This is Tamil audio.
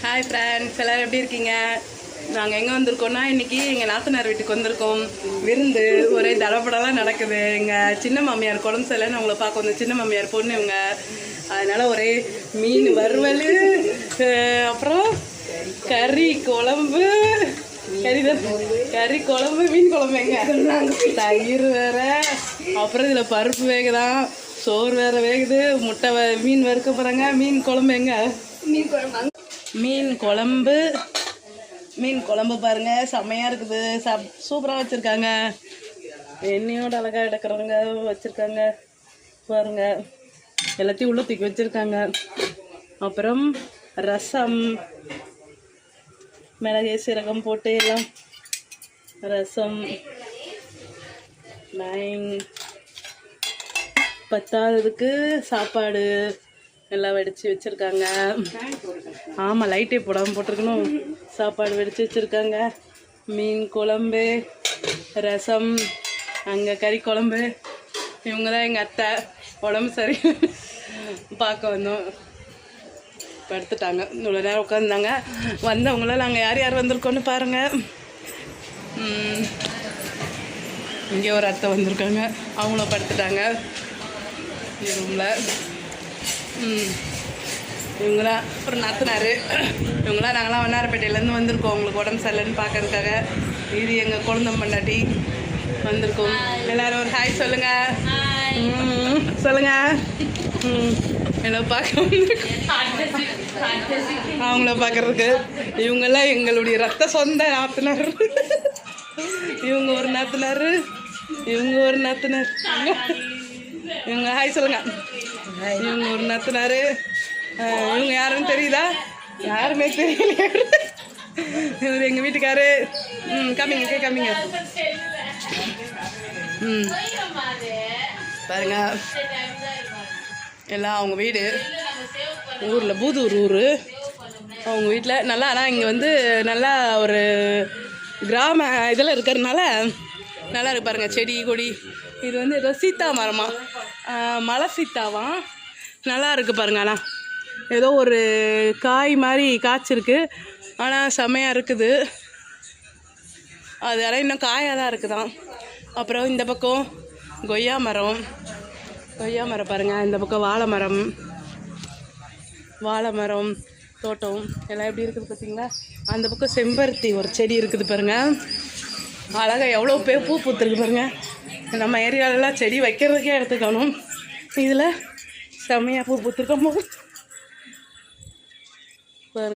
ஹாய் ஃப்ரெண்ட்ஸ், எல்லோரும் எப்படி இருக்கீங்க? நாங்கள் எங்கே வந்திருக்கோம்னா இன்றைக்கி எங்கள் நாத்தனார் வீட்டுக்கு வந்திருக்கோம். விருந்து ஒரே தடப்படலாம் நடக்குது. எங்கள் சின்ன மாமியார் குழம்பு சரியில்லைன்னு அவங்கள பார்க்க வந்து சின்ன மாமியார் பொண்ணு இவங்க. அதனால் ஒரே மீன் வறுவல், அப்புறம் கறி குழம்பு, கறி குழம்பு, மீன் குழம்பு, எங்க தயிர் வேறு, அப்புறம் இதில் பருப்பு வேகுதான், சோறு வேறு வேகுது, முட்டை மீன் வறுக்க போகிறாங்க. மீன் குழம்பு எங்க? மீன் குழம்பு பாருங்கள், செம்மையாக இருக்குது. சூப்பராக வச்சுருக்காங்க. எண்ணெயோட அழகாக எடுக்கிறவங்க வச்சுருக்காங்க பாருங்கள். எல்லாத்தையும் உள்ள தூக்கி வச்சுருக்காங்க. அப்புறம் ரசம், மிளகு சீரகம் போட்டு எல்லாம் ரசம். 10க்கு சாப்பாடு எல்லாம் வெடித்து வச்சுருக்காங்க. ஆமாம், லைட்டே போடாமல் போட்டிருக்கணும். சாப்பாடு வெடித்து வச்சுருக்காங்க. மீன் குழம்பு, ரசம், அங்கே கறி குழம்பு. இவங்க தான் எங்கள் அத்தை. உடம்பு சரி பார்க்க வந்தோம். படுத்துட்டாங்க. இவ்வளோ நேரம் உட்காந்துருந்தாங்க. வந்தவங்களாம் நாங்கள் யார் யார் வந்திருக்கோன்னு பாருங்கள். இங்கே ஒரு அத்தை வந்திருக்காங்க, அவங்களும் படுத்துட்டாங்க ரூமில். இவங்களாம் ஒரு நாத்தனார். இவங்களாம் நாங்களாம் வண்ணாரப்பேட்டையிலேருந்து வந்திருக்கோம் உங்களுக்கு உடம்பு சரியில்லைன்னு பார்க்கறதுக்காக. இது எங்கள் குழந்தை பொண்டாட்டி வந்திருக்கோம். எல்லோரும் ஒரு ஹாய் சொல்லுங்கள். சொல்லுங்கள். எல்லாம் பார்க்க அவங்கள பார்க்குறதுக்கு. இவங்கெல்லாம் எங்களுடைய ரத்த சொந்த நாத்தனார். இவங்க ஒரு நாத்தனார், இவங்க ஒரு நாத்தனார். இவங்க ஹாய் சொல்லுங்க. இவங்க ஒரு நாத்தனார். இவங்க யாருன்னு தெரியுதா? யாருமே தெரியல. இவர் எங்கள் வீட்டுக்காரு. கம்மிங்க கம்மிங்க. பாருங்க, எல்லாம் அவங்க வீடு. ஊரில் பூதூர் ஊர் அவங்க வீட்டில். நல்லா, ஆனால் இங்கே வந்து நல்லா ஒரு கிராம இதில் இருக்கிறதுனால நல்லா இருக்கு பாருங்கள். செடி கொடி. இது வந்து ஏதோ சீத்தா மரமா, மலை சீத்தாவாம். நல்லா இருக்குது பாருங்க. ஆனால் ஏதோ ஒரு காய் மாதிரி காய்ச்சிருக்கு, ஆனால் செம்மையாக இருக்குது. அது ஆனால் இன்னும் காயாக தான் இருக்குதான். அப்புறம் இந்த பக்கம் கொய்யா மரம் பாருங்கள். இந்த பக்கம் வாழை மரம் தோட்டம் எல்லாம் எப்படி இருக்குது பார்த்தீங்களா? அந்த பக்கம் செம்பருத்தி ஒரு செடி இருக்குது பாருங்கள். அழகாக எவ்வளோ பூ பூத்துருக்கு பாருங்கள். நம்ம ஏரியாலெலாம் செடி வைக்கிறதுக்கே எடுத்துக்கணும். இதில் செம்மையாக பூ பூத்துருக்கோம்.